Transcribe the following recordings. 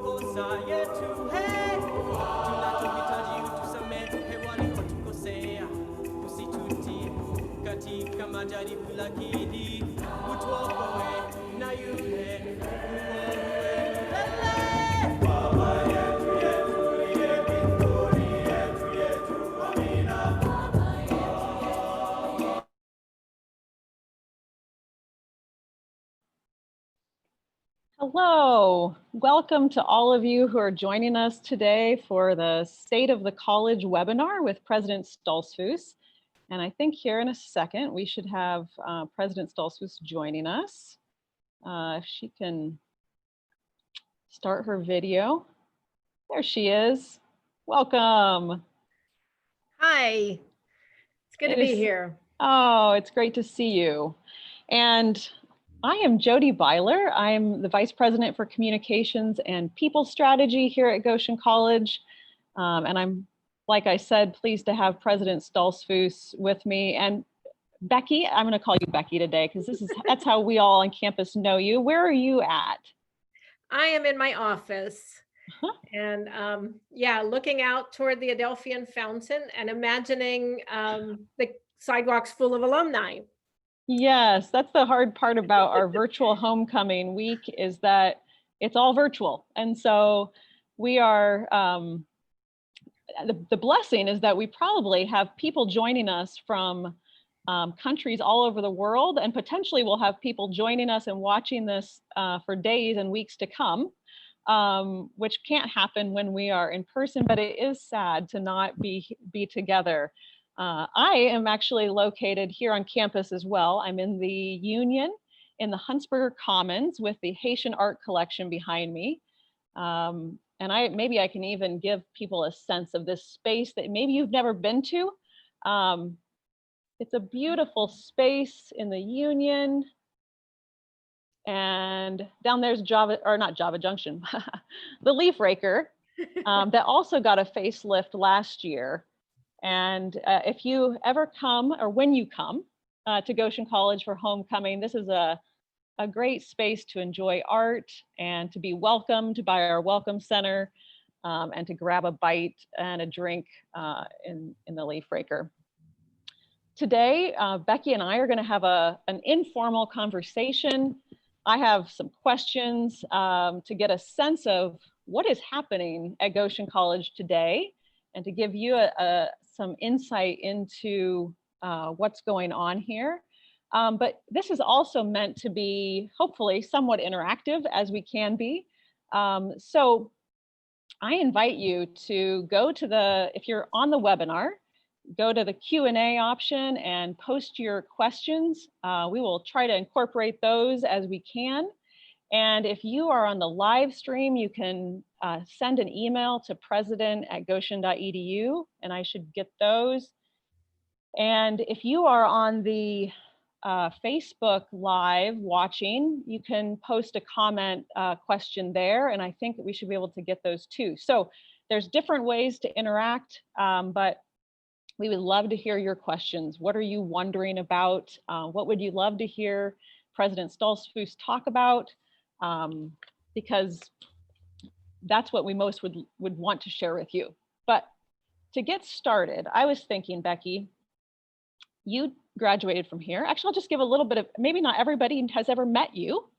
makosa yetu, hey, tunachohitaji utusamehe walikokosea, usitutie katika majaribu, lakini utuokoe na yule mwovu. Baba yetu uliye mbinguni, yetu, amina. Hello, welcome to all of you who are joining us today for the State of the College webinar with President Stoltzfus. And I think here in a second, we should have President Stoltzfus joining us. If she can start her video. There she is. Welcome. Hi, it's good to be here. Oh, it's great to see you. And I am Jodi Beyeler. I'm the Vice President for Communications and People Strategy here at Goshen College. And I'm, like I said, pleased to have President Stoltzfus with me. And Becky, I'm going to call you Becky today because that's how we all on campus know you. Where are you at? I am in my office. And yeah, looking out toward the Adelphian Fountain and imagining the sidewalks full of alumni. Yes, that's the hard part about our virtual homecoming week is that it's all virtual. And so we are, the blessing is that we probably have people joining us from countries all over the world, and potentially we'll have people joining us and watching this for days and weeks to come, which can't happen when we are in person, but it is sad to not be together. I am actually located here on campus as well. I'm in the Union in the Huntsberger Commons with the Haitian art collection behind me. And maybe I can even give people a sense of this space that maybe you've never been to. It's a beautiful space in the Union. And down there's not Java Junction, the Leaf Raker that also got a facelift last year. And if you ever come, or when you come to Goshen College for homecoming, this is a great space to enjoy art and to be welcomed by our Welcome Center and to grab a bite and a drink in the Leaf Raker. Today, Becky and I are going to have an informal conversation. I have some questions to get a sense of what is happening at Goshen College today and to give you some insight into what's going on here. But this is also meant to be hopefully somewhat interactive as we can be. So I invite you to go to if you're on the webinar, go to the Q&A option and post your questions. We will try to incorporate those as we can. And if you are on the live stream, you can send an email to president@goshen.edu, and I should get those. And if you are on the Facebook Live watching, you can post a comment question there, and I think that we should be able to get those too. So there's different ways to interact, but we would love to hear your questions. What are you wondering about? What would you love to hear President Stoltzfus talk about? Because that's what we most would want to share with you. But to get started, I was thinking, Becky, you graduated from here. Actually, I'll just give a little bit of, maybe not everybody has ever met you.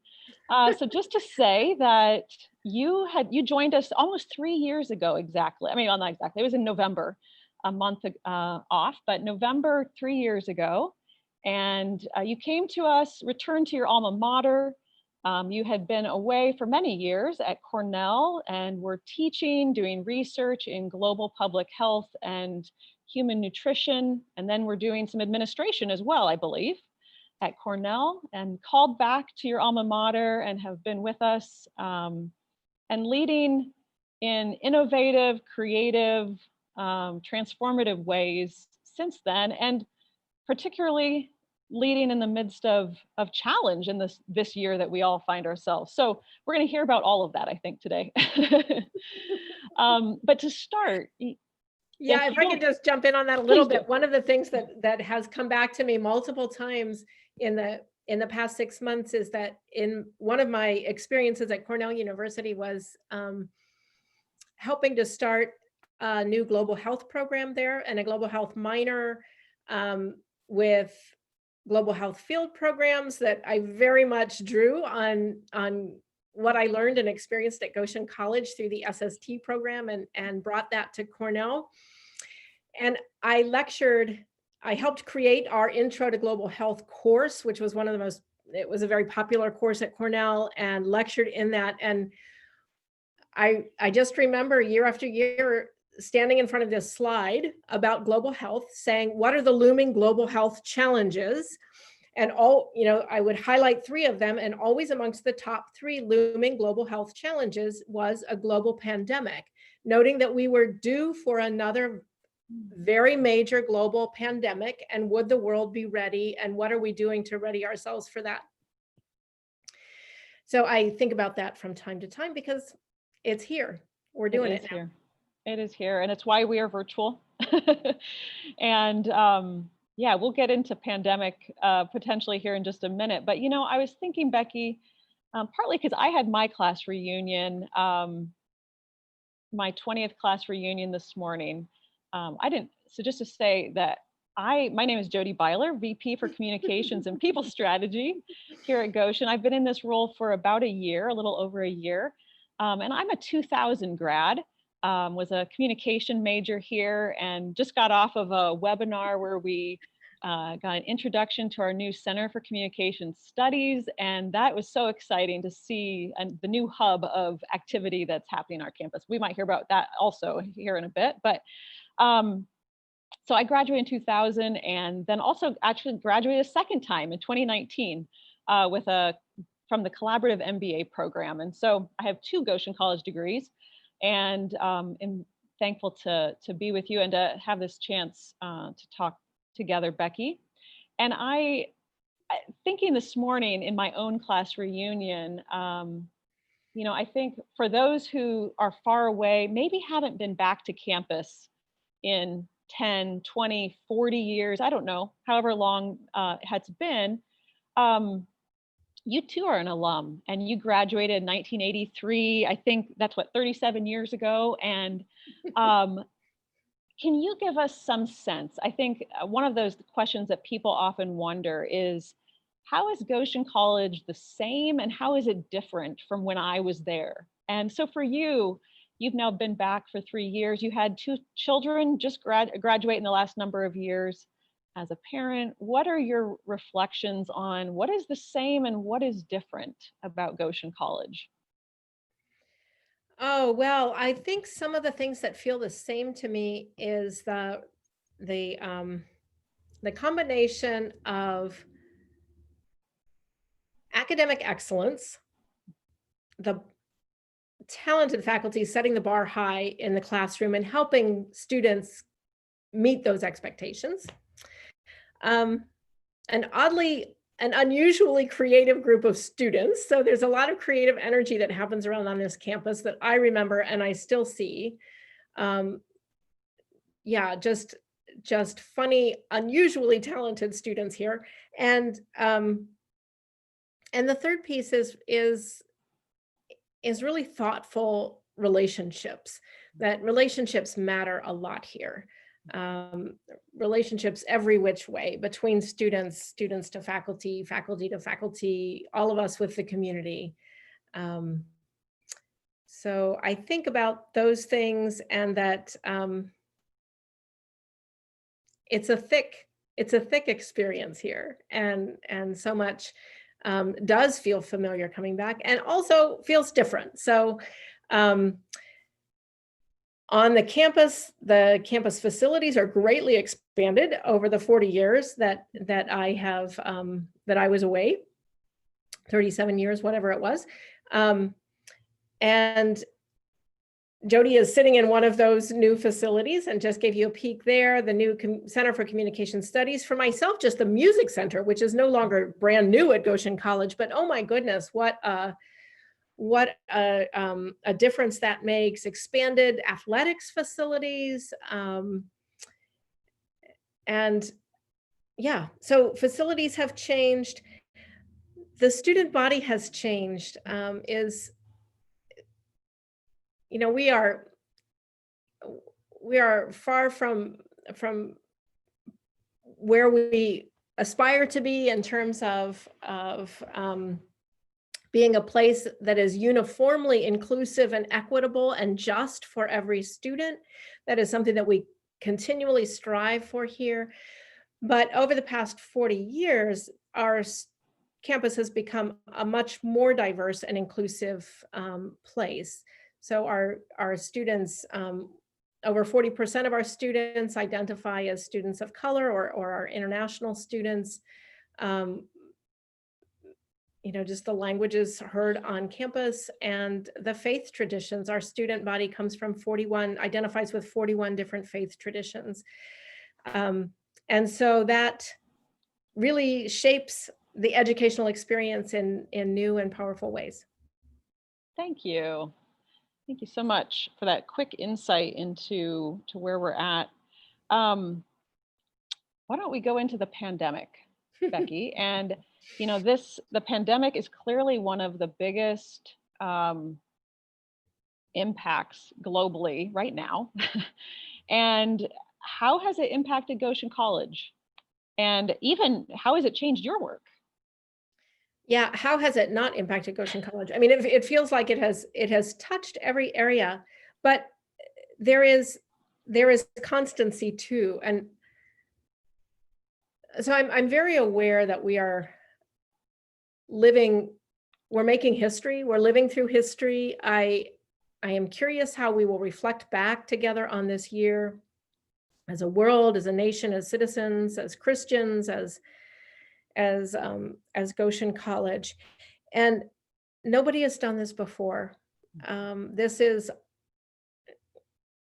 So just to say that you joined us almost 3 years ago, exactly. I mean, not exactly, it was in November, a month off, but November 3 years ago. And you came to us, returned to your alma mater. You had been away for many years at Cornell and were teaching, doing research in global public health and human nutrition. And then we're doing some administration as well, I believe, at Cornell, and called back to your alma mater and have been with us and leading in innovative, creative, transformative ways since then, and particularly leading in the midst of challenge in this year that we all find ourselves. So we're going to hear about all of that, I think, today. But to start, yeah, if I could just jump in on that a little bit. One of the things that has come back to me multiple times in the in the past 6 months is that in one of my experiences at Cornell University was helping to start a new global health program there and a global health minor with global health field programs that I very much drew on what I learned and experienced at Goshen College through the SST program and brought that to Cornell. And I helped create our Intro to Global Health course, which was it was a very popular course at Cornell, and lectured in that. And I just remember year after year standing in front of this slide about global health, saying, what are the looming global health challenges? And I would highlight 3 of them, and always amongst the top 3 looming global health challenges was a global pandemic, noting that we were due for another very major global pandemic, and would the world be ready, and what are we doing to ready ourselves for that? So I think about that from time to time because it's here. We're doing it now. Here. It is here, and it's why we are virtual. And yeah, we'll get into pandemic potentially here in just a minute. But I was thinking, Becky, partly because I had my class reunion, my 20th class reunion this morning. So just to say that my name is Jodi Beyeler, VP for Communications and People Strategy here at Goshen. I've been in this role for about a year, a little over a year. And I'm a 2000 grad, was a communication major here, and just got off of a webinar where we got an introduction to our new Center for Communication Studies. And that was so exciting to see the new hub of activity that's happening on our campus. We might hear about that also here in a bit. But so I graduated in 2000, and then also actually graduated a second time in 2019 from the collaborative MBA program. And so I have 2 Goshen College degrees, and am thankful to be with you and to have this chance to talk together, Becky. And thinking this morning in my own class reunion, I think for those who are far away, maybe haven't been back to campus in 10, 20, 40 years, I don't know, however long it's been, you too are an alum, and you graduated in 1983. I think that's 37 years ago. And can you give us some sense? I think one of those questions that people often wonder is, how is Goshen College the same, and how is it different from when I was there? And so for you, you've now been back for 3 years. You had 2 children just graduate in the last number of years. As a parent, what are your reflections on what is the same and what is different about Goshen College? Oh, well, I think some of the things that feel the same to me is the combination of academic excellence, the talented faculty setting the bar high in the classroom and helping students meet those expectations. An unusually creative group of students. So there's a lot of creative energy that happens around on this campus that I remember and I still see. Yeah, just funny, unusually talented students here. And the third piece is really thoughtful relationships. That relationships matter a lot here. Relationships every which way, between students to faculty, faculty to faculty, all of us with the community. So I think about those things, and that it's a thick experience here, and so much does feel familiar coming back, and also feels different. So on the campus facilities are greatly expanded over the 40 years that I was away, 37 years, whatever it was. And Jodi is sitting in one of those new facilities, and just gave you a peek there, the new Center for Communication Studies. For myself, just the Music Center, which is no longer brand new at Goshen College, but oh my goodness, what a difference that makes. Expanded athletics facilities, and yeah, so facilities have changed. the student body has changed. We are far from where we aspire to be in terms of being a place that is uniformly inclusive and equitable and just for every student. That is something that we continually strive for here. But over the past 40 years, our campus has become a much more diverse and inclusive place. So our students, over 40% of our students identify as students of color or are international students. Just the languages heard on campus and the faith traditions. Our student body identifies with 41 different faith traditions. And so that really shapes the educational experience in new and powerful ways. Thank you. Thank you so much for that quick insight into where we're at. Why don't we go into the pandemic, Becky? And the pandemic is clearly one of the biggest impacts globally right now. And how has it impacted Goshen College? And even how has it changed your work? Yeah, how has it not impacted Goshen College? I mean, it feels like it has touched every area, but there is constancy too. And so I'm very aware that we're making history, we're living through history. I am curious how we will reflect back together on this year as a world, as a nation, as citizens, as Christians, as Goshen College. And nobody has done this before. This is,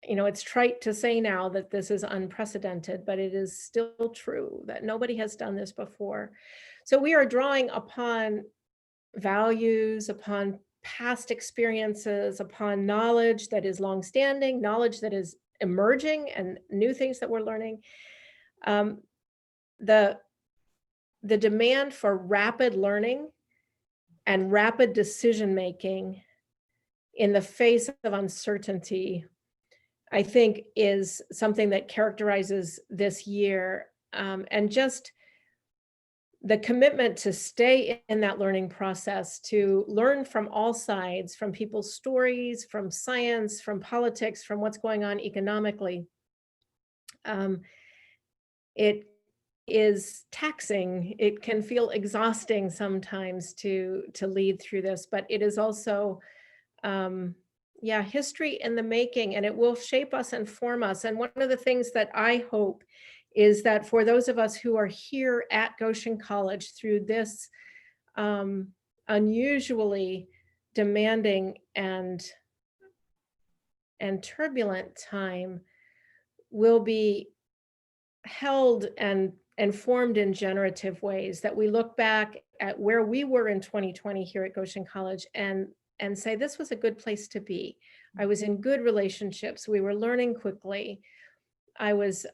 it's trite to say now that this is unprecedented, but it is still true that nobody has done this before. So we are drawing upon values, upon past experiences, upon knowledge that is longstanding, knowledge that is emerging, and new things that we're learning. The demand for rapid learning and rapid decision-making in the face of uncertainty, I think, is something that characterizes this year. And just the commitment to stay in that learning process, to learn from all sides, from people's stories, from science, from politics, from what's going on economically. It is taxing. It can feel exhausting sometimes to lead through this, but it is also, history in the making, and it will shape us and form us. And one of the things that I hope is that for those of us who are here at Goshen College through this unusually demanding and turbulent time, will be held and formed in generative ways, that we look back at where we were in 2020 here at Goshen College and say, this was a good place to be. I was in good relationships. We were learning quickly. I was,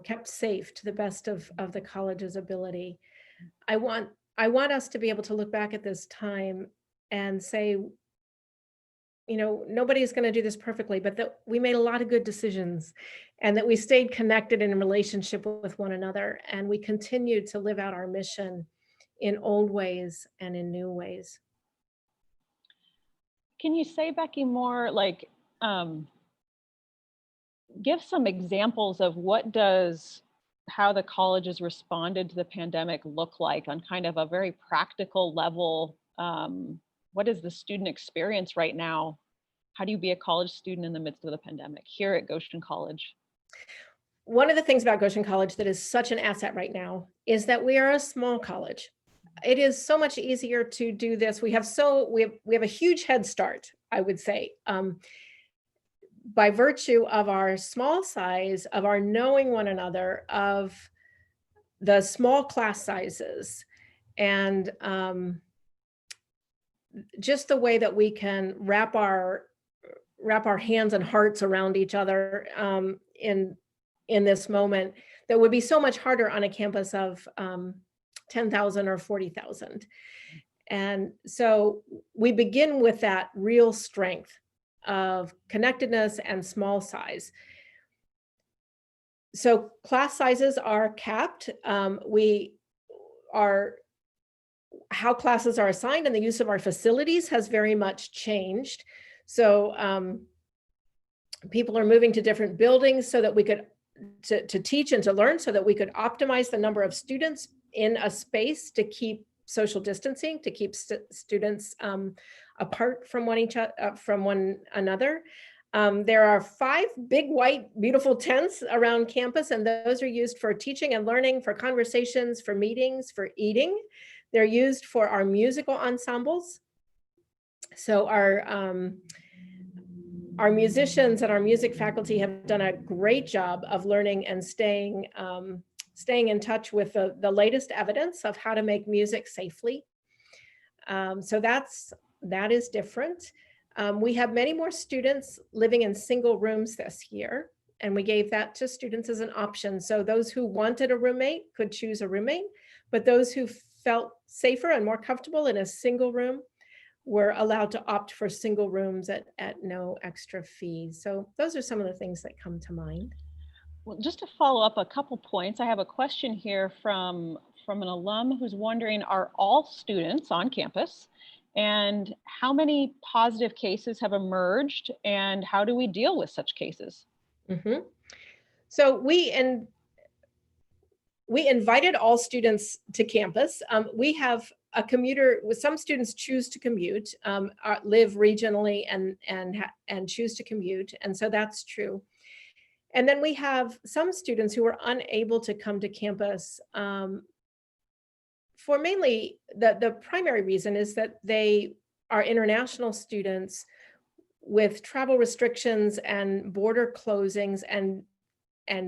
kept safe to the best of the college's ability. I want us to be able to look back at this time and say, nobody's going to do this perfectly, but that we made a lot of good decisions, and that we stayed connected in a relationship with one another, and we continued to live out our mission in old ways and in new ways. Can you say, Becky, more like, give some examples of how the college has responded to the pandemic look like on kind of a very practical level? What is the student experience right now? How do you be a college student in the midst of the pandemic here at Goshen College? One of the things about Goshen College that is such an asset right now is that we are a small college. It is so much easier to do this. We have a huge head start, I would say, by virtue of our small size, of our knowing one another, of the small class sizes, and just the way that we can wrap our hands and hearts around each other in this moment that would be so much harder on a campus of 10,000 or 40,000. And so we begin with that real strength of connectedness and small size. So class sizes are capped. How classes are assigned and the use of our facilities has very much changed. So people are moving to different buildings so that we could to teach and to learn, so that we could optimize the number of students in a space to keep social distancing, to keep students apart from one another. There are 5 big white beautiful tents around campus, and those are used for teaching and learning, for conversations, for meetings, for eating. They're used for our musical ensembles. So our musicians and our music faculty have done a great job of learning and staying in touch with the latest evidence of how to make music safely. So that is different. We have many more students living in single rooms this year, and we gave that to students as an option. So those who wanted a roommate could choose a roommate, but those who felt safer and more comfortable in a single room were allowed to opt for single rooms at no extra fee. So those are some of the things that come to mind. Well, just to follow up a couple points, I have a question here from an alum who's wondering, are all students on campus? And how many positive cases have emerged? And how do we deal with such cases? Mm-hmm. So we invited all students to campus. We have a commuter, some students choose to commute, live regionally and choose to commute. And so that's true. And then we have some students who are unable to come to campus for mainly the primary reason is that they are international students with travel restrictions and border closings and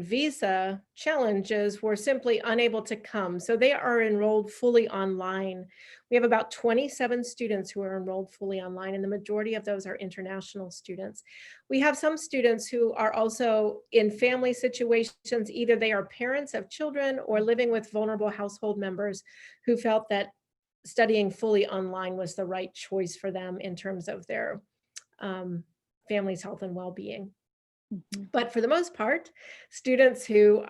visa challenges were simply unable to come. So they are enrolled fully online. We have about 27 students who are enrolled fully online, and the majority of those are international students. We have some students who are also in family situations. Either they are parents of children or living with vulnerable household members who felt that studying fully online was the right choice for them in terms of their family's health and well-being. Mm-hmm. But for the most part, students who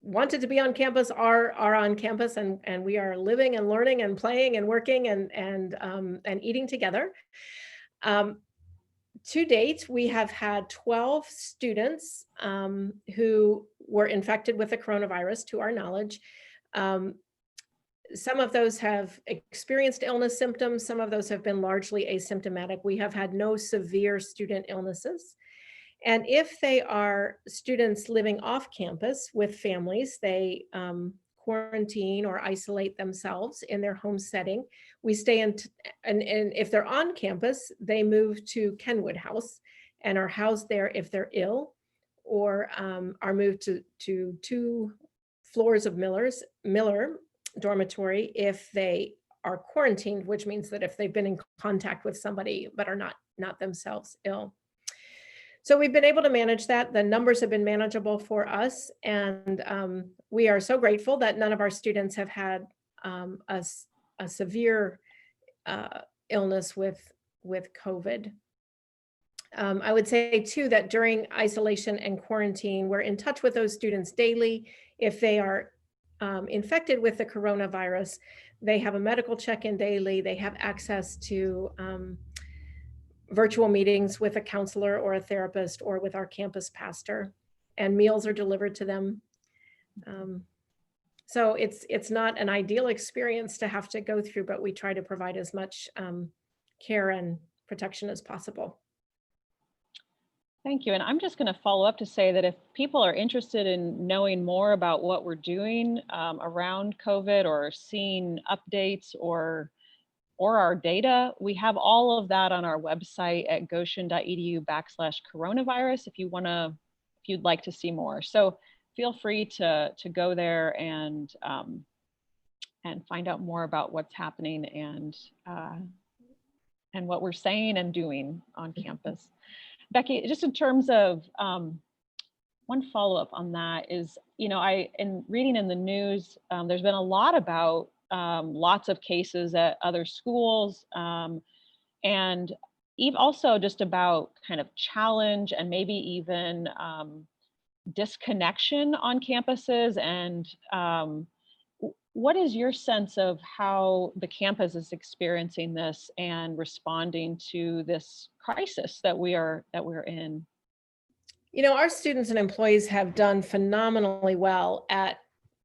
wanted to be on campus are on campus, and we are living and learning and playing and working and eating together. To date, we have had 12 students who were infected with the coronavirus, to our knowledge. Some of those have experienced illness symptoms. Some of those have been largely asymptomatic. We have had no severe student illnesses. And if they are students living off campus with families, they quarantine or isolate themselves in their home setting. We stay in, and if they're on campus, they move to Kenwood House and are housed there if they're ill, or are moved to 2 floors of Miller dormitory if they are quarantined, which means that if they've been in contact with somebody but are not themselves ill. So we've been able to manage that. The numbers have been manageable for us, and we are so grateful that none of our students have had a severe illness with COVID. I would say too that during isolation and quarantine, we're in touch with those students daily. If they are infected with the coronavirus, they have a medical check-in daily. They have access to virtual meetings with a counselor or a therapist or with our campus pastor, and meals are delivered to them. So it's not an ideal experience to have to go through, but we try to provide as much care and protection as possible. Thank you. And I'm just going to follow up to say that if people are interested in knowing more about what we're doing around COVID, or seeing updates or our data, we have all of that on our website at goshen.edu/coronavirus if you'd like to see more. So feel free to go there and find out more about what's happening and what we're saying and doing on campus. Becky, just in terms of one follow-up on that is, in reading in the news, there's been a lot about lots of cases at other schools, and also just about kind of challenge and maybe even disconnection on campuses. And what is your sense of how the campus is experiencing this and responding to this crisis that we're in? Our students and employees have done phenomenally well at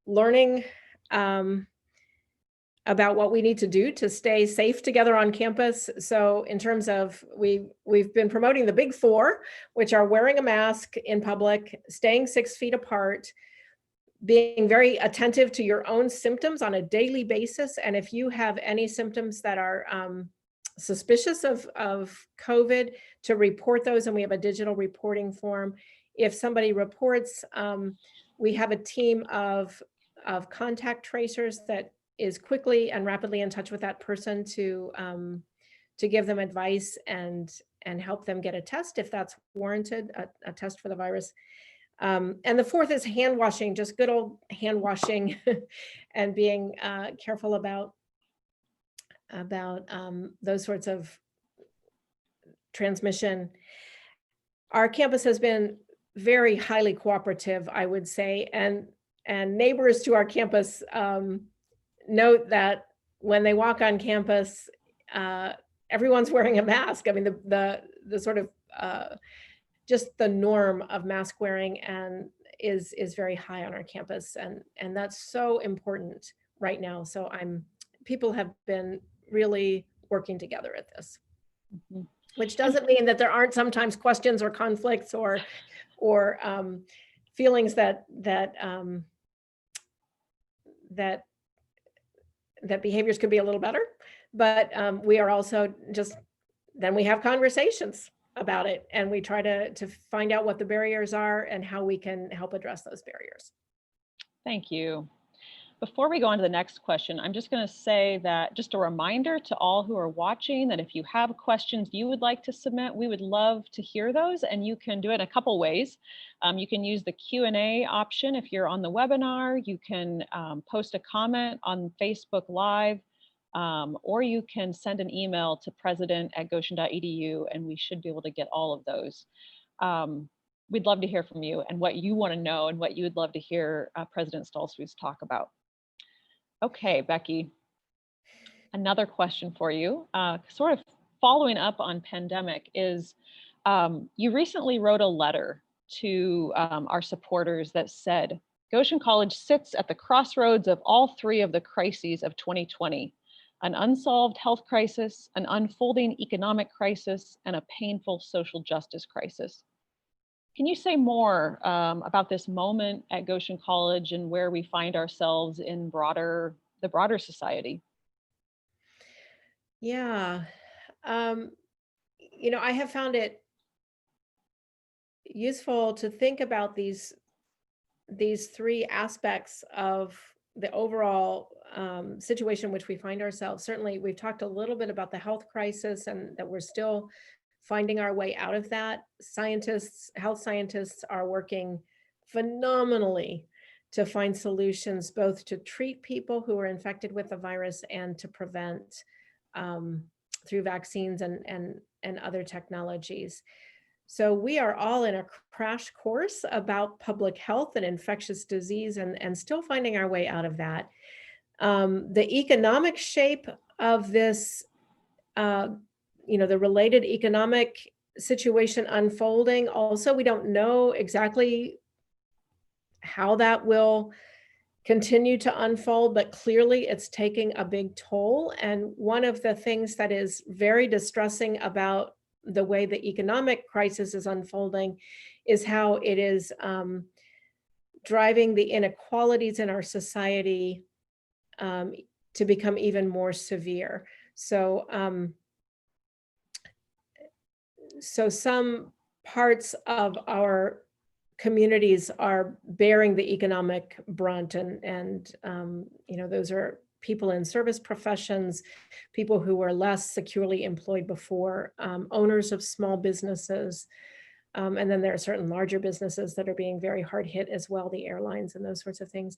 learning about what we need to do to stay safe together on campus. So in terms of, we've been promoting the big four, which are wearing a mask in public, staying 6 feet apart, being very attentive to your own symptoms on a daily basis. And if you have any symptoms that are suspicious of COVID, to report those. And we have a digital reporting form. If somebody reports, we have a team of contact tracers that is quickly and rapidly in touch with that person to give them advice and help them get a test if that's warranted, a test for the virus. And the fourth is hand washing, just good old hand washing and being careful about those sorts of transmission. Our campus has been very highly cooperative, I would say, and neighbors to our campus note that when they walk on campus, everyone's wearing a mask. I mean, the sort of just the norm of mask wearing and is very high on our campus, and that's so important right now. So people have been really working together at this, which doesn't mean that there aren't sometimes questions or conflicts or feelings that behaviors could be a little better, but we are also then we have conversations about it, and we try to find out what the barriers are and how we can help address those barriers. Thank you. Before we go on to the next question, I'm just going to say that just a reminder to all who are watching that if you have questions you would like to submit, we would love to hear those, and you can do it in a couple ways. You can use the Q&A option if you're on the webinar. You can post a comment on Facebook Live, or you can send an email to president@goshen.edu, and we should be able to get all of those. We'd love to hear from you and what you want to know and what you would love to hear President Stoltzfus talk about. Okay, Becky, another question for you, sort of following up on pandemic is, you recently wrote a letter to our supporters that said, Goshen College sits at the crossroads of all three of the crises of 2020, an unsolved health crisis, an unfolding economic crisis, and a painful social justice crisis. Can you say more about this moment at Goshen College and where we find ourselves in the broader society? Yeah, I have found it useful to think about these three aspects of the overall situation in which we find ourselves. Certainly, we've talked a little bit about the health crisis and that we're still finding our way out of that. Health scientists are working phenomenally to find solutions both to treat people who are infected with the virus and to prevent through vaccines and other technologies. So we are all in a crash course about public health and infectious disease and still finding our way out of that. The economic shape of this, the related economic situation unfolding. Also, we don't know exactly how that will continue to unfold, but clearly it's taking a big toll. And one of the things that is very distressing about the way the economic crisis is unfolding is how it is driving the inequalities in our society to become even more severe. So some parts of our communities are bearing the economic brunt, and those are people in service professions, people who were less securely employed before, owners of small businesses, And then there are certain larger businesses that are being very hard hit as well, the airlines and those sorts of things.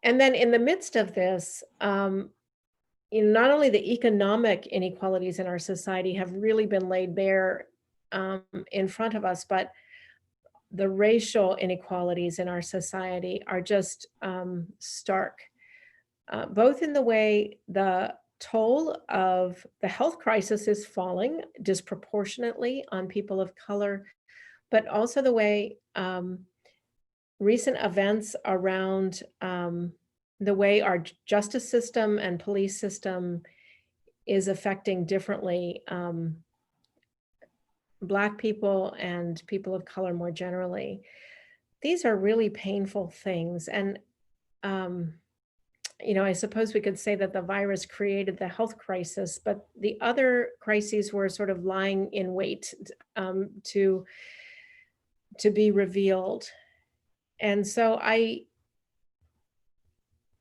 And then in the midst of this, not only the economic inequalities in our society have really been laid bare in front of us, but the racial inequalities in our society are just stark, both in the way the toll of the health crisis is falling disproportionately on people of color, but also the way recent events around the way our justice system and police system is affecting differently Black people and people of color more generally. These are really painful things. And, I suppose we could say that the virus created the health crisis, but the other crises were sort of lying in wait to be revealed. And so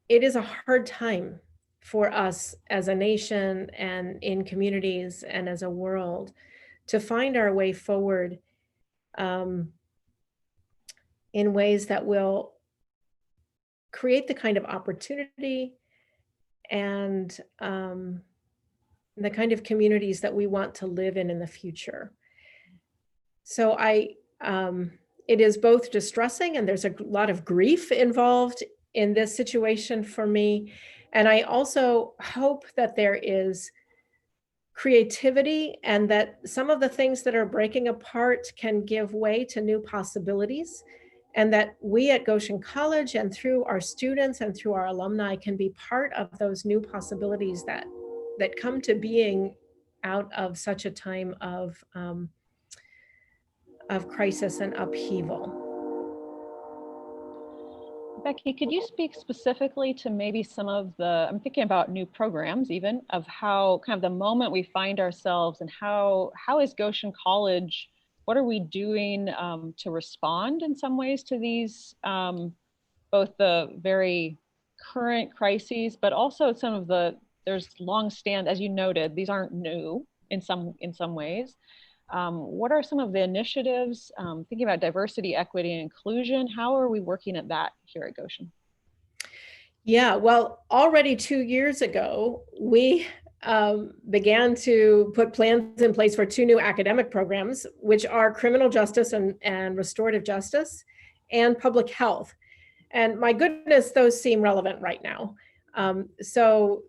it is a hard time for us as a nation and in communities and as a world to find our way forward in ways that will create the kind of opportunity and the kind of communities that we want to live in the future. So it is both distressing, and there's a lot of grief involved in this situation for me. And I also hope that there is creativity and that some of the things that are breaking apart can give way to new possibilities, and that we at Goshen College and through our students and through our alumni can be part of those new possibilities that come to being out of such a time of crisis and upheaval. Becky, could you speak specifically to maybe some of I'm thinking about new programs even, of how kind of the moment we find ourselves and how is Goshen College, what are we doing to respond in some ways to these, both the very current crises, but also some of there's as you noted, these aren't new in some ways. What are some of the initiatives, thinking about diversity, equity, and inclusion? How are we working at that here at Goshen? Yeah, well, already 2 years ago, we began to put plans in place for 2 new academic programs, which are criminal justice and restorative justice and public health. And my goodness, those seem relevant right now. So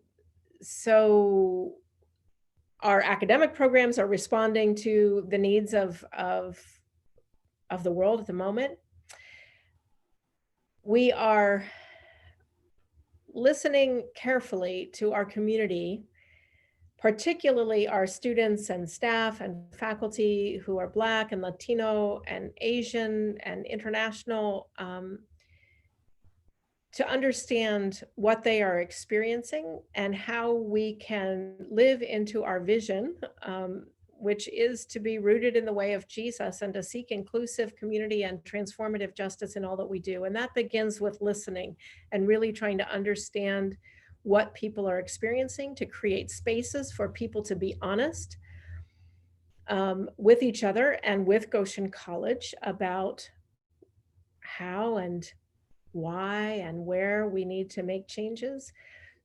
our academic programs are responding to the needs of the world at the moment. We are listening carefully to our community, particularly our students and staff and faculty who are Black and Latino and Asian and international, to understand what they are experiencing and how we can live into our vision, which is to be rooted in the way of Jesus and to seek inclusive community and transformative justice in all that we do. And that begins with listening and really trying to understand what people are experiencing, to create spaces for people to be honest with each other and with Goshen College about how and why and where we need to make changes.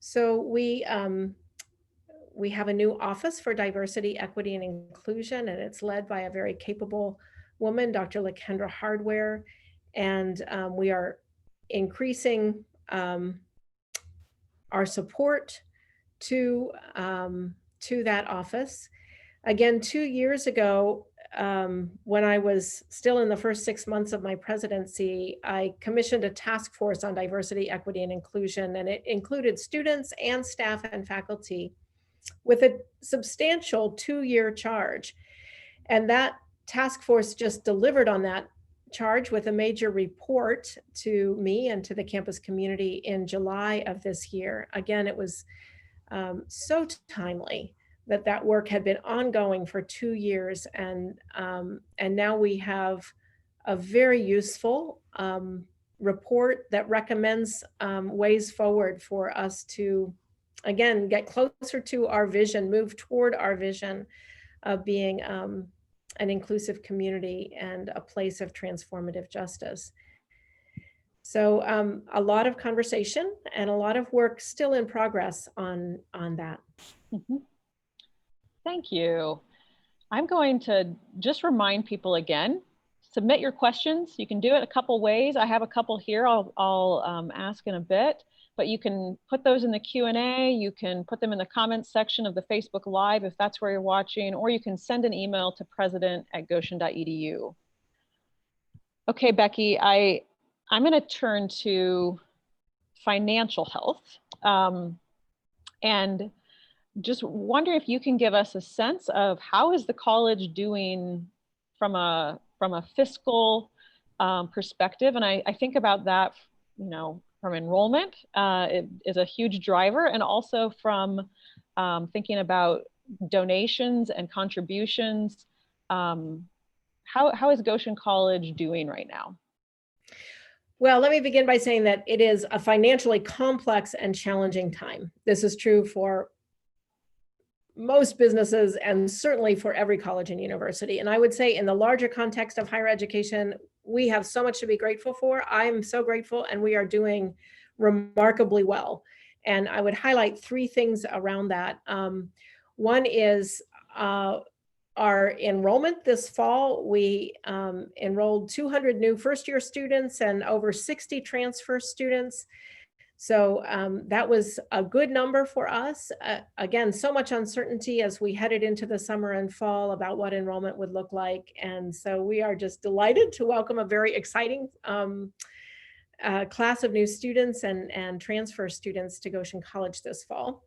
So we have a new office for diversity, equity, and inclusion, and it's led by a very capable woman, Dr. LaKendra Hardware. And we are increasing our support to that office. Again, 2 years ago, when I was still in the first 6 months of my presidency, I commissioned a task force on diversity, equity, and inclusion, and it included students and staff and faculty with a substantial 2-year charge. And that task force just delivered on that charge with a major report to me and to the campus community in July of this year. Again, it was so timely that work had been ongoing for 2 years, and now we have a very useful report that recommends ways forward for us to, again, get closer to our vision, move toward our vision of being an inclusive community and a place of transformative justice. So a lot of conversation and a lot of work still in progress on that. Mhm. Thank you. I'm going to just remind people again, submit your questions. You can do it a couple ways. I have a couple here I'll ask in a bit, but you can put those in the Q&A. You can put them in the comments section of the Facebook Live if that's where you're watching, or you can send an email to president@goshen.edu. Okay, Becky, I'm going to turn to financial health. And just wondering if you can give us a sense of how is the college doing from a fiscal perspective. And I think about that, from enrollment, it is a huge driver, and also from thinking about donations and contributions. How is Goshen College doing right now? Well, let me begin by saying that it is a financially complex and challenging time. This is true for most businesses and certainly for every college and university. And I would say in the larger context of higher education, we have so much to be grateful for. I'm so grateful, and we are doing remarkably well. And I would highlight three things around that. One is our enrollment this fall. We enrolled 200 new first-year students and over 60 transfer students. So that was a good number for us. Again, so much uncertainty as we headed into the summer and fall about what enrollment would look like. And so we are just delighted to welcome a very exciting class of new students and transfer students to Goshen College this fall.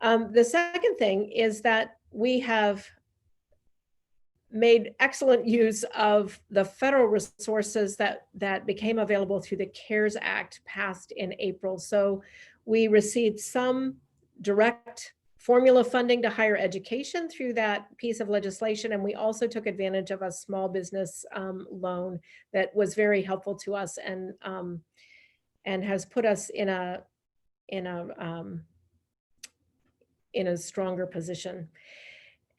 The second thing is that we have made excellent use of the federal resources that became available through the CARES Act passed in April. So we received some direct formula funding to higher education through that piece of legislation. And we also took advantage of a small business loan that was very helpful to us and has put us in a stronger position.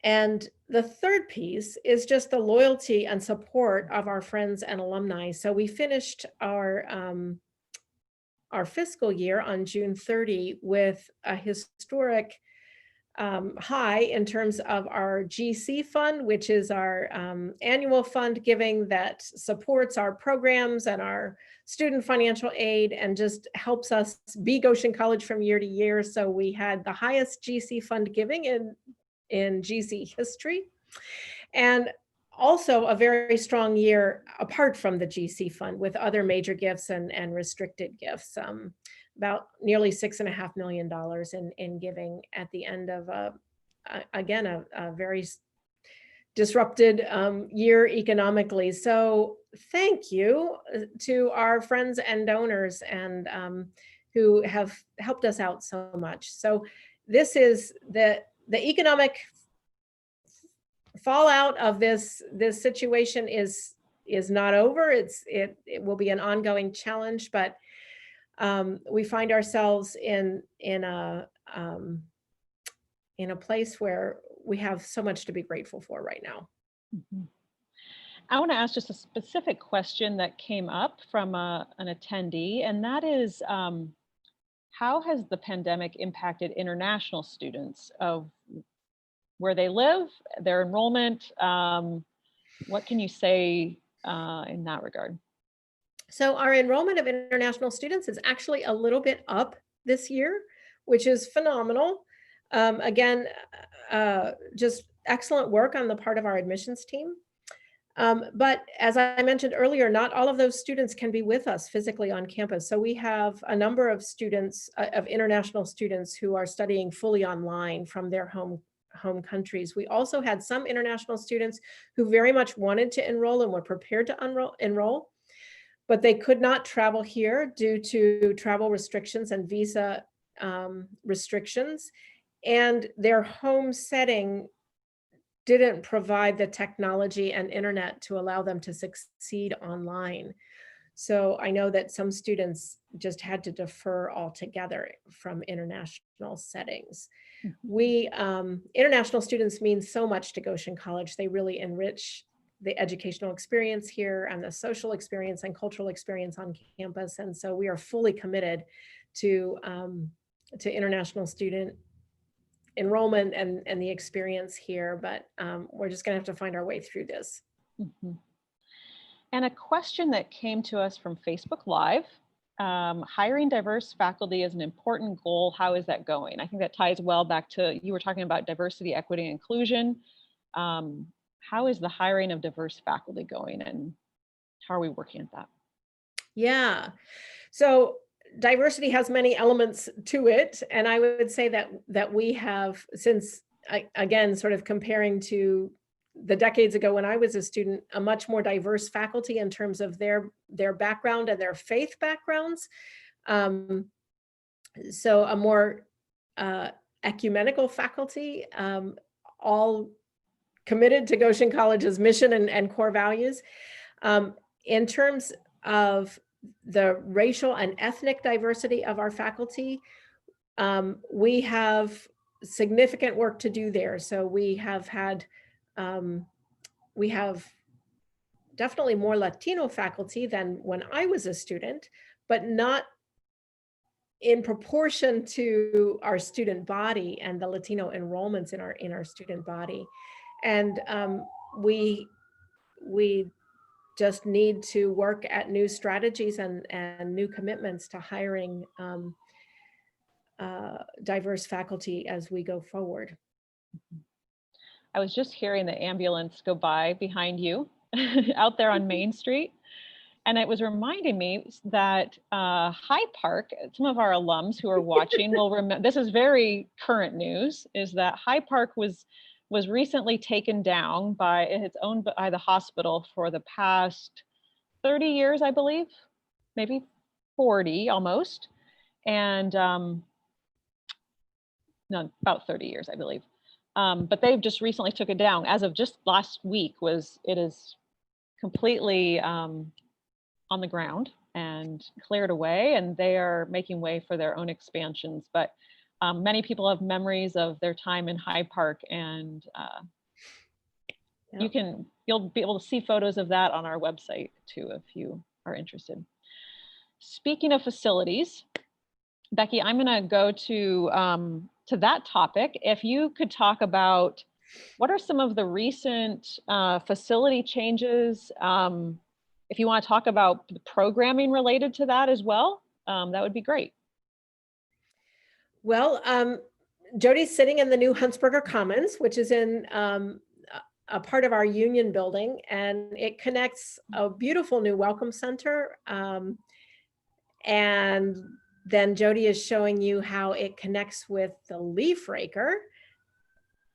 And the third piece is just the loyalty and support of our friends and alumni. So we finished our fiscal year on June 30 with a historic high in terms of our GC fund, which is our annual fund giving that supports our programs and our student financial aid and just helps us be Goshen College from year to year. So we had the highest GC fund giving in GC history, and also a very strong year apart from the GC fund with other major gifts and restricted gifts, about nearly $6.5 million in giving at the end of again a very disrupted year economically. So thank you to our friends and donors and who have helped us out so much. So this is the economic fallout of this situation is not over. It will be an ongoing challenge, but we find ourselves in a place where we have so much to be grateful for right now. Mm-hmm. I want to ask just a specific question that came up from an attendee, and that is, how has the pandemic impacted international students of where they live, their enrollment? What can you say in that regard? So our enrollment of international students is actually a little bit up this year, which is phenomenal. Again, just excellent work on the part of our admissions team. But as I mentioned earlier, not all of those students can be with us physically on campus. So we have a number of students, of international students who are studying fully online from their home countries. We also had some international students who very much wanted to enroll and were prepared to enroll, but they could not travel here due to travel restrictions and visa restrictions. And their home setting didn't provide the technology and internet to allow them to succeed online. So I know that some students just had to defer altogether from international settings. We, international students mean so much to Goshen College. They really enrich the educational experience here and the social experience and cultural experience on campus. And so we are fully committed to international student enrollment and the experience here, but we're just gonna have to find our way through this. Mhm. And a question that came to us from Facebook Live, hiring diverse faculty is an important goal. How is that going? I think that ties well back to, you were talking about diversity, equity, and inclusion. How is the hiring of diverse faculty going, and how are we working at that? Yeah, so diversity has many elements to it. And I would say that we have, since, again, sort of comparing to the decades ago when I was a student, a much more diverse faculty in terms of their background and their faith backgrounds. So a more ecumenical faculty, all committed to Goshen College's mission and core values. In terms of the racial and ethnic diversity of our faculty, we have significant work to do there. So we have had, we have definitely more Latino faculty than when I was a student, but not in proportion to our student body and the Latino enrollments in our student body. And we just need to work at new strategies and new commitments to hiring diverse faculty as we go forward. I was just hearing the ambulance go by behind you out there on Main Street. And it was reminding me that High Park, some of our alums who are watching will remember, this is very current news, is that High Park was recently taken down by, it's owned by the hospital for the past 30 years, I believe, maybe 40 almost. And no, about 30 years, I believe. But they've just recently took it down. As of just last week, it is completely on the ground and cleared away, and they are making way for their own expansions. But many people have memories of their time in High Park, and Yep. you'll be able to see photos of that on our website too, if you are interested. Speaking of facilities, Becky, I'm going to go to that topic. If you could talk about what are some of the recent facility changes. If you want to talk about the programming related to that as well, that would be great. Well, Jodi's sitting in the new Huntsberger Commons, which is in a part of our union building, and it connects a beautiful new welcome center. And then Jodi is showing you how it connects with the Leaf Raker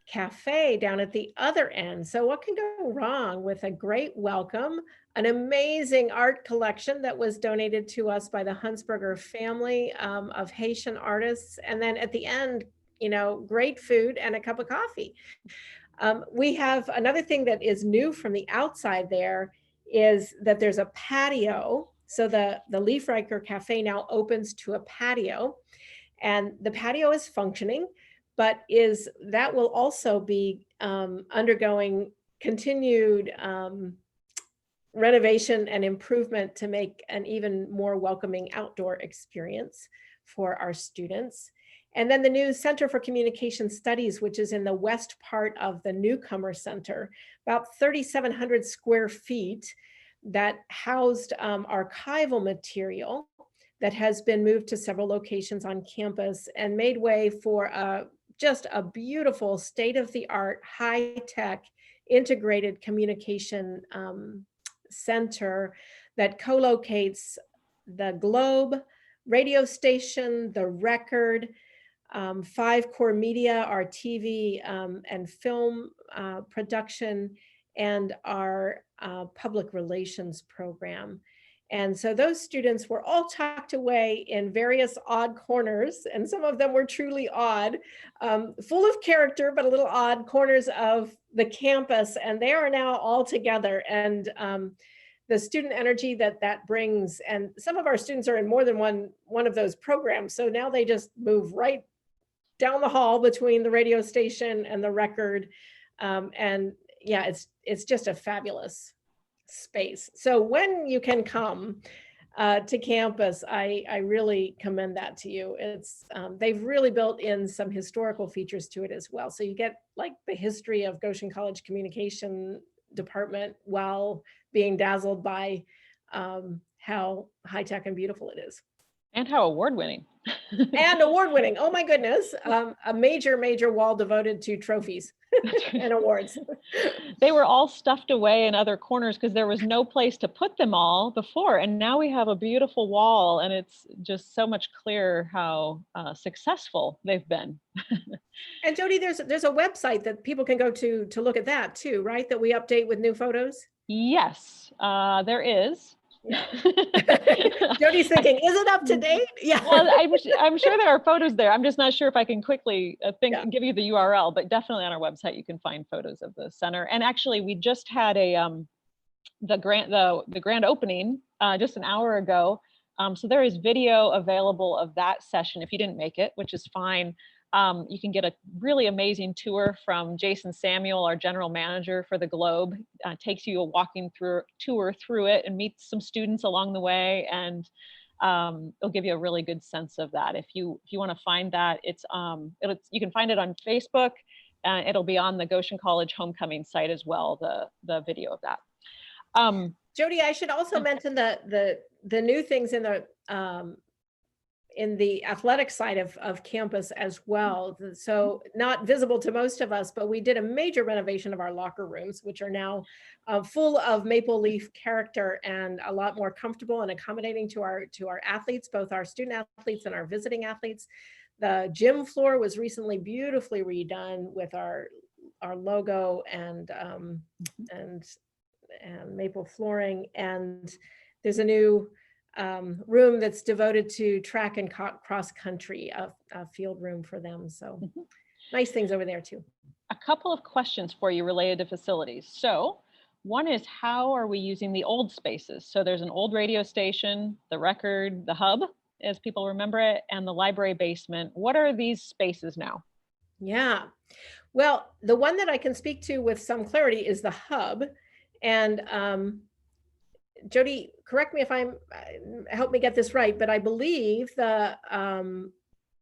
Cafe down at the other end. So what can go wrong with a great welcome, an amazing art collection that was donated to us by the Huntsberger family of Haitian artists. And then at the end, you know, great food and a cup of coffee. We have another thing that is new from the outside there is that there's a patio. So the Leaf Riker Cafe now opens to a patio, and the patio is functioning, but that will also be undergoing continued renovation and improvement to make an even more welcoming outdoor experience for our students. And then the new Center for Communication Studies, which is in the west part of the Newcomer Center, about 3,700 square feet, that housed archival material that has been moved to several locations on campus and made way for just a beautiful state-of-the-art, high-tech integrated communication center that co-locates the Globe radio station, the Record, 5 Core Media, our TV and film production, and our public relations program. And so those students were all tucked away in various odd corners, and some of them were truly odd, full of character, but a little odd corners of the campus. And they are now all together. And the student energy that that brings. And some of our students are in more than one of those programs. So now they just move right down the hall between the radio station and the record. And yeah, it's just a fabulous space. So when you can come to campus, I really commend that to you. It's they've really built in some historical features to it as well. So you get like the history of Goshen College Communication Department while being dazzled by how high tech and beautiful it is. And how award-winning. And award-winning. Oh my goodness. A major wall devoted to trophies and awards. They were all stuffed away in other corners because there was no place to put them all before. And now we have a beautiful wall, and it's just so much clearer how successful they've been. And Jodi, there's a website that people can go to look at that too, right? That we update with new photos? Yes, there is. Yeah. Jodi's thinking, is it up to date? Yeah. Well, I'm sure there are photos there. I'm just not sure if I can quickly give you the URL, but definitely on our website you can find photos of the center. And actually, we just had the grand opening just an hour ago. So there is video available of that session if you didn't make it, which is fine. You can get a really amazing tour from Jason Samuel, our general manager for the Globe. Takes you a walking tour through it and meets some students along the way, and it'll give you a really good sense of that. If you want to find that, you can find it on Facebook. It'll be on the Goshen College Homecoming site as well. The video of that. Jodi, I should also mention the new things in the athletic side of campus as well. So not visible to most of us, but we did a major renovation of our locker rooms, which are now full of maple leaf character and a lot more comfortable and accommodating to our athletes, both our student athletes and our visiting athletes. The gym floor was recently beautifully redone with our logo and maple flooring. And there's a new room that's devoted to track and cross country, a field room for them. So nice things over there too. A couple of questions for you related to facilities. So one is, how are we using the old spaces? So there's an old radio station, the record, the hub, as people remember it, and the library basement. What are these spaces now? Yeah, well, the one that I can speak to with some clarity is the hub. And Jodi, correct me if help me get this right, but I believe the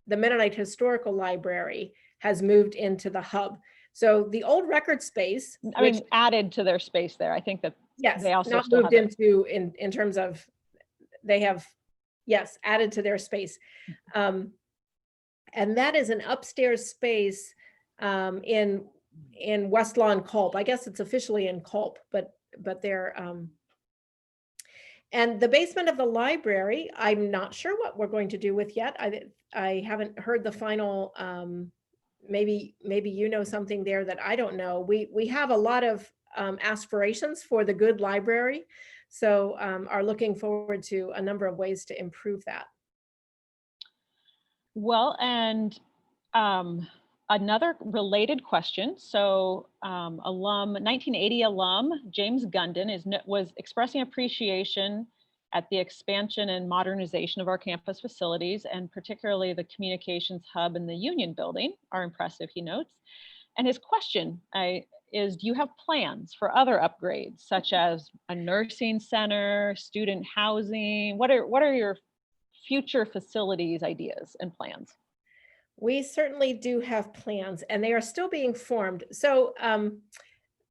Mennonite Historical Library has moved into the hub. So the old record space, added to their space there. I think that yes, they also not moved into in terms of, they have, yes, added to their space. And that is an upstairs space in West Lawn Culp. I guess it's officially in Culp, but they're and the basement of the library, I'm not sure what we're going to do with yet. I haven't heard the final. Maybe you know something there that I don't know. We have a lot of aspirations for the good library, so are looking forward to a number of ways to improve that. Well, and another related question. So 1980 alum James Gunden was expressing appreciation at the expansion and modernization of our campus facilities, and particularly the communications hub and the Union building are impressive, he notes. And his question is, do you have plans for other upgrades, such as a nursing center, student housing? What are your future facilities ideas and plans? We certainly do have plans, and they are still being formed. So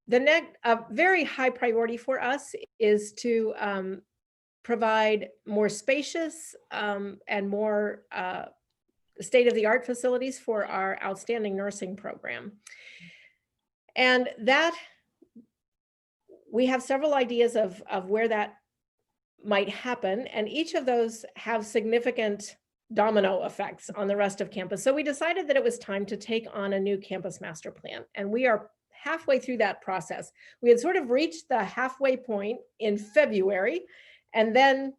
the very high priority for us is to provide more spacious and more state-of-the-art facilities for our outstanding nursing program. And that, we have several ideas of where that might happen, and each of those have significant domino effects on the rest of campus. So we decided that it was time to take on a new campus master plan, and we are halfway through that process. We had sort of reached the halfway point in February, and then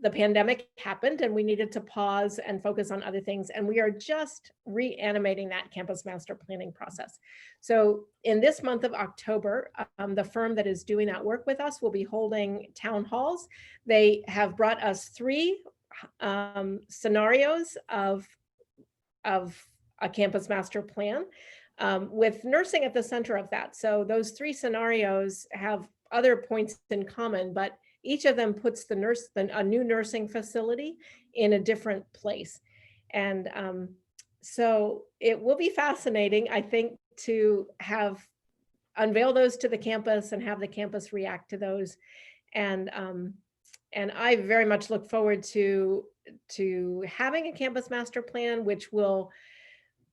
the pandemic happened and we needed to pause and focus on other things. And we are just reanimating that campus master planning process. So in this month of October, the firm that is doing that work with us will be holding town halls. They have brought us 3 scenarios of a campus master plan, with nursing at the center of that. So those 3 scenarios have other points in common, but each of them puts a new nursing facility in a different place. And so it will be fascinating, I think, to unveil those to the campus and have the campus react to those. And I very much look forward to having a campus master plan, which will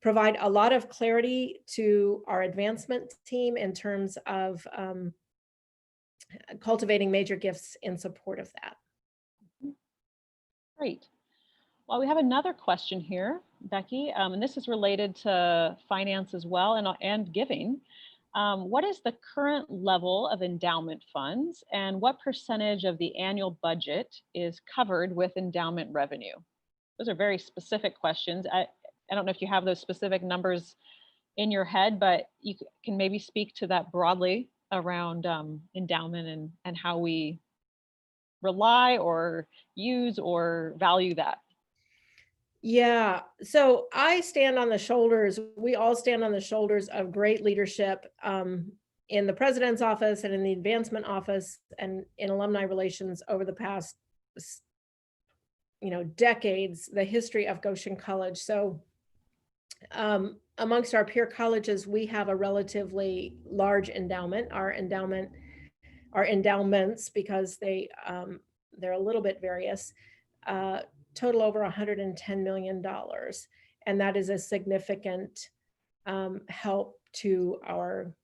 provide a lot of clarity to our advancement team in terms of cultivating major gifts in support of that. Great. Well, we have another question here, Becky, and this is related to finance as well and giving. What is the current level of endowment funds and what percentage of the annual budget is covered with endowment revenue? Those are very specific questions. I don't know if you have those specific numbers in your head, but you can maybe speak to that broadly around endowment and how we rely or use or value that. Yeah, so we all stand on the shoulders of great leadership in the president's office and in the advancement office and in alumni relations over the past, decades, the history of Goshen College. So amongst our peer colleges, we have a relatively large endowment. Our endowments, because they're a little bit various, total over $110 million. And that is a significant help to our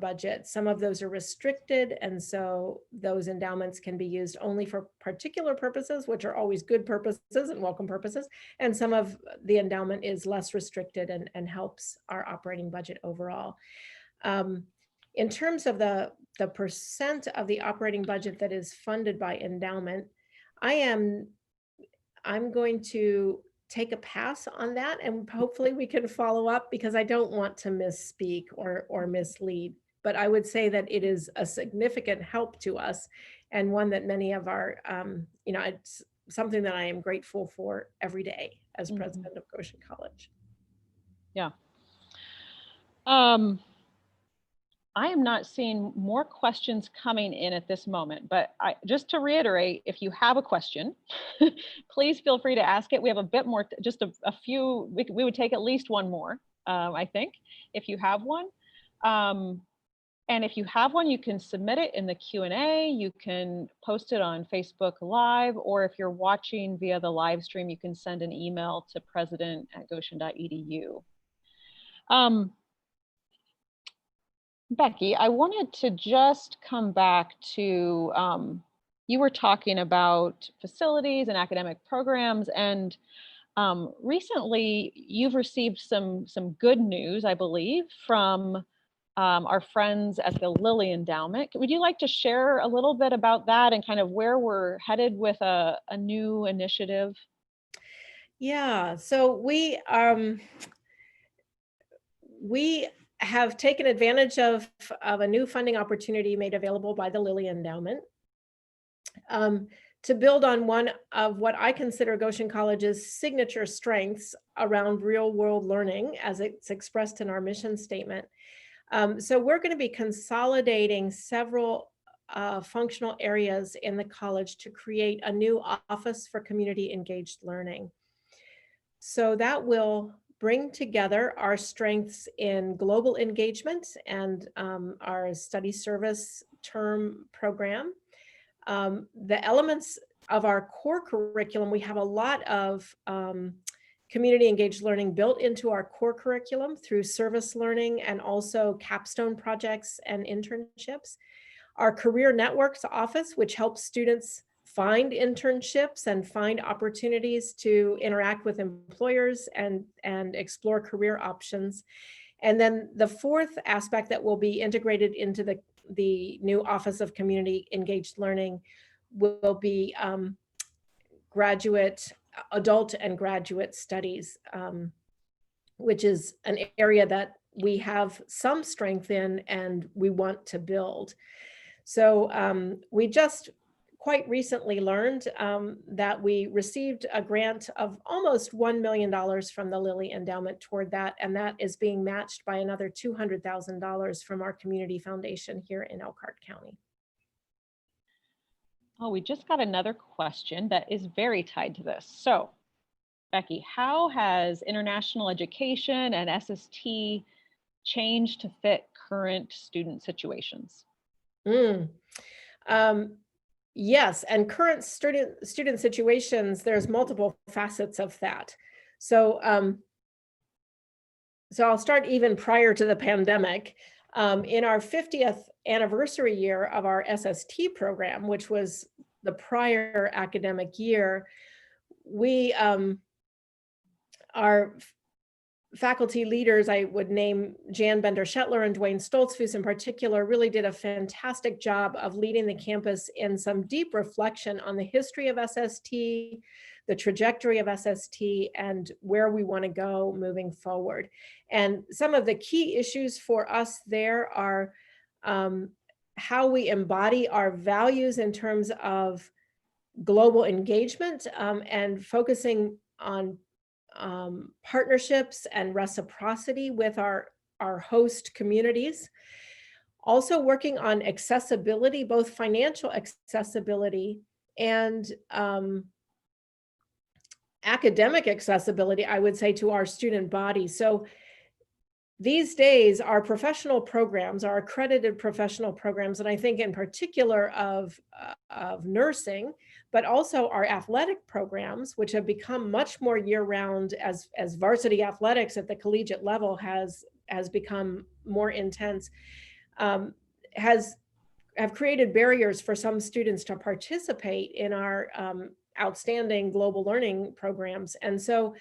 budget. Some of those are restricted, and so those endowments can be used only for particular purposes, which are always good purposes and welcome purposes. And some of the endowment is less restricted and helps our operating budget overall. In terms of the percent of the operating budget that is funded by endowment, I'm going to take a pass on that, and hopefully we can follow up, because I don't want to misspeak or mislead. But I would say that it is a significant help to us, and one that many of our, it's something that I am grateful for every day as president of Goshen College. Yeah. I am not seeing more questions coming in at this moment, but just to reiterate, if you have a question, please feel free to ask it. We have a bit more, just a few, we would take at least one more, I think, if you have one. And if you have one, you can submit it in the Q&A, you can post it on Facebook Live, or if you're watching via the live stream, you can send an email to president@goshen.edu. Becky, I wanted to just come back to, you were talking about facilities and academic programs, and recently you've received some good news, I believe, from our friends at the Lilly Endowment. Would you like to share a little bit about that and kind of where we're headed with a new initiative? Yeah, so we have taken advantage of a new funding opportunity made available by the Lilly Endowment to build on one of what I consider Goshen College's signature strengths around real world learning, as it's expressed in our mission statement. So we're going to be consolidating several functional areas in the college to create a new office for community engaged learning. So that will bring together our strengths in global engagement and our study service term program. The elements of our core curriculum, we have a lot of community engaged learning built into our core curriculum through service learning and also capstone projects and internships. Our career networks office, which helps students find internships and find opportunities to interact with employers and explore career options. And then the fourth aspect that will be integrated into the new Office of Community Engaged Learning will be adult and graduate studies, which is an area that we have some strength in and we want to build. So we just quite recently learned that we received a grant of almost $1 million from the Lilly Endowment toward that, and that is being matched by another $200,000 from our community foundation here in Elkhart County. Oh, we just got another question that is very tied to this. So, Becky, how has international education and SST changed to fit current student situations? Yes, and current student situations, there's multiple facets of that. So I'll start even prior to the pandemic. In our 50th anniversary year of our SST program, which was the prior academic year, our faculty leaders, I would name Jan Bender-Shetler and Dwayne Stoltzfus in particular, really did a fantastic job of leading the campus in some deep reflection on the history of SST, the trajectory of SST, and where we want to go moving forward. And some of the key issues for us there are how we embody our values in terms of global engagement and focusing on partnerships and reciprocity with our host communities. Also working on accessibility, both financial accessibility and academic accessibility, I would say, to our student body. So these days, our professional programs, our accredited professional programs, and I think in particular of nursing, but also our athletic programs, which have become much more year-round as varsity athletics at the collegiate level has become more intense, have created barriers for some students to participate in our outstanding global learning programs. And so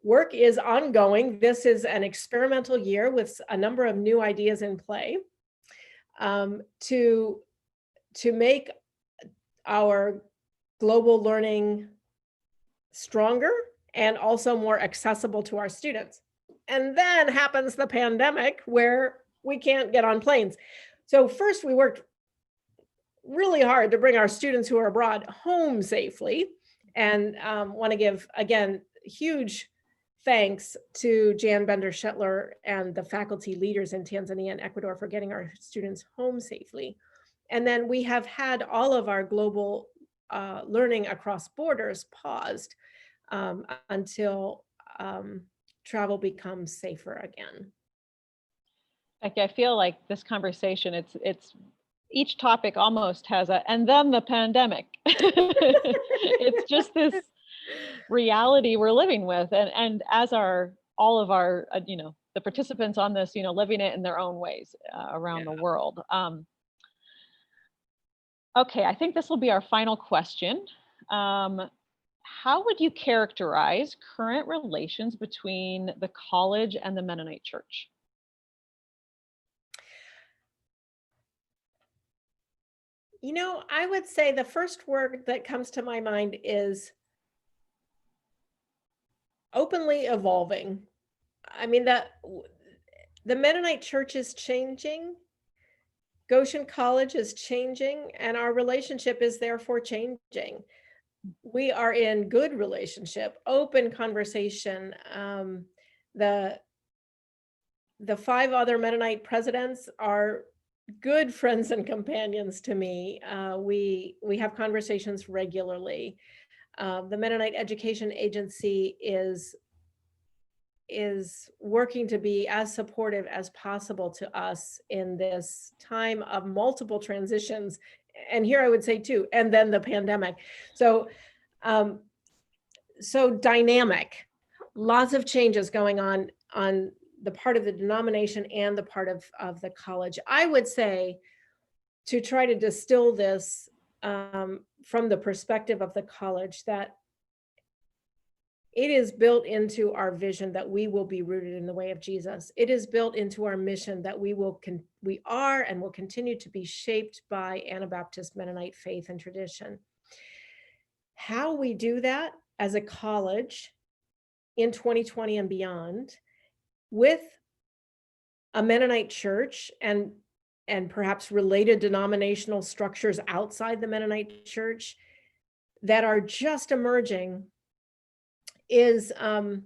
work is ongoing. This is an experimental year with a number of new ideas in play to make our global learning stronger and also more accessible to our students. And then happens the pandemic where we can't get on planes. So first we worked really hard to bring our students who are abroad home safely, and want to give, again, huge thanks to Jan Bender-Shetler and the faculty leaders in Tanzania and Ecuador for getting our students home safely. And then we have had all of our global learning across borders paused until travel becomes safer again. Becky, I feel like this conversation, it's each topic almost has and then the pandemic. It's just this reality we're living with, and as all of our the participants on this, living it in their own ways around the world. Okay, I think this will be our final question. How would you characterize current relations between the college and the Mennonite Church? I would say the first word that comes to my mind is openly evolving. I mean, the Mennonite Church is changing, Goshen College is changing, and our relationship is therefore changing. We are in good relationship, open conversation. The 5 other Mennonite presidents are good friends and companions to me. We have conversations regularly. The Mennonite Education Agency is working to be as supportive as possible to us in this time of multiple transitions. And here I would say too, and then the pandemic. So dynamic, lots of changes going on the part of the denomination and the part of the college. I would say, to try to distill this from the perspective of the college, that it is built into our vision that we will be rooted in the way of Jesus. It is built into our mission that we are and will continue to be shaped by Anabaptist Mennonite faith and tradition. how we do that as a college in 2020 and beyond with a Mennonite church and perhaps related denominational structures outside the Mennonite church that are just emerging is a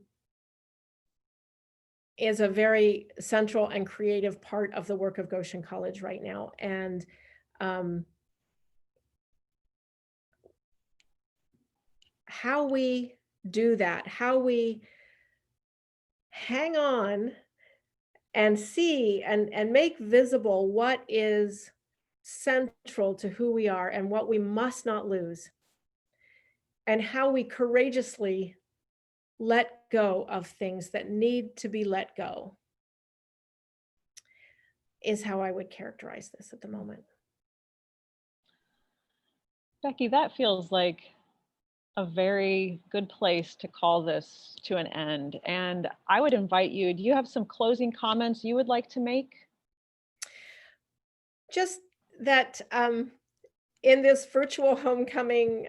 very central and creative part of the work of Goshen College right now. And how we do that, how we hang on and see and make visible what is central to who we are and what we must not lose, and how we courageously let go of things that need to be let go, is how I would characterize this at the moment. Becky, that feels like a very good place to call this to an end. And I would invite you, do you have some closing comments you would like to make? Just that in this virtual homecoming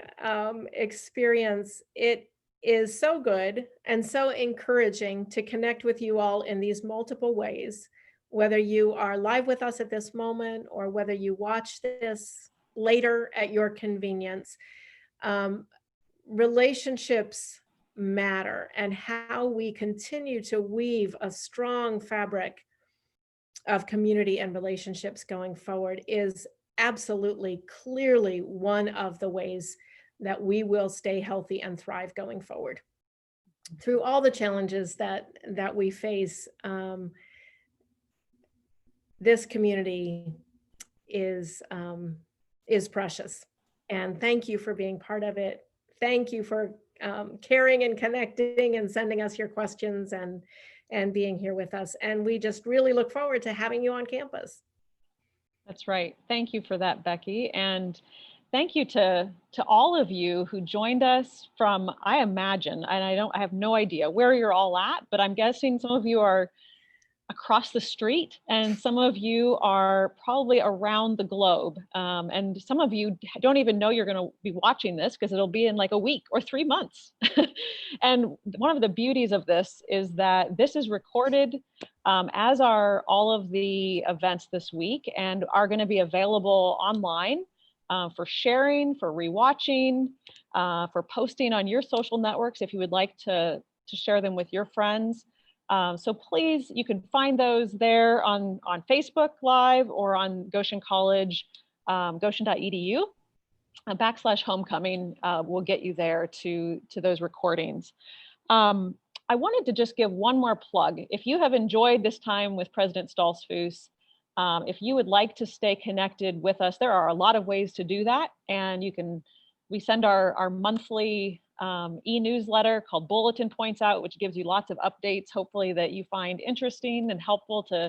experience, it is so good and so encouraging to connect with you all in these multiple ways, whether you are live with us at this moment or whether you watch this later at your convenience. Relationships matter, and how we continue to weave a strong fabric of community and relationships going forward is absolutely, clearly one of the ways that we will stay healthy and thrive going forward through all the challenges that we face. This community is precious, and thank you for being part of it. Thank you for caring and connecting and sending us your questions and being here with us. And we just really look forward to having you on campus. That's right. Thank you for that, Becky. And thank you to all of you who joined us from, I imagine, and I have no idea where you're all at, but I'm guessing some of you are across the street and some of you are probably around the globe. And some of you don't even know you're going to be watching this because it'll be in like a week or 3 months. And one of the beauties of this is that this is recorded, as are all of the events this week, and are going to be available online for sharing, for rewatching, for posting on your social networks if you would like to share them with your friends. So please, you can find those there on Facebook Live or on Goshen College, goshen.edu. /homecoming will get you there to those recordings. I wanted to just give one more plug. If you have enjoyed this time with President Stoltzfus, if you would like to stay connected with us, there are a lot of ways to do that. And we send our monthly e-newsletter called Bulletin Points out, which gives you lots of updates, hopefully that you find interesting and helpful to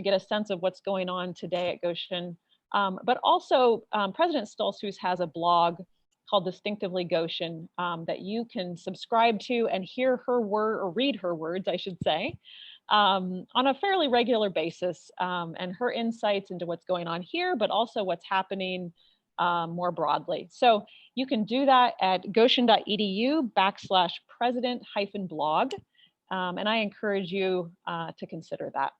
get a sense of what's going on today at Goshen. But also President Stoltzfus has a blog called Distinctively Goshen that you can subscribe to and hear her word, or read her words, I should say, on a fairly regular basis, and her insights into what's going on here, but also what's happening more broadly. So you can do that at goshen.edu /president-blog. And I encourage you to consider that.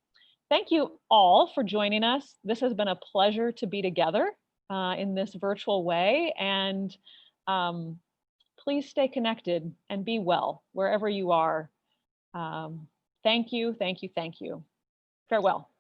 Thank you all for joining us. This has been a pleasure to be together in this virtual way. And please stay connected and be well wherever you are. Thank you, thank you, thank you. Farewell.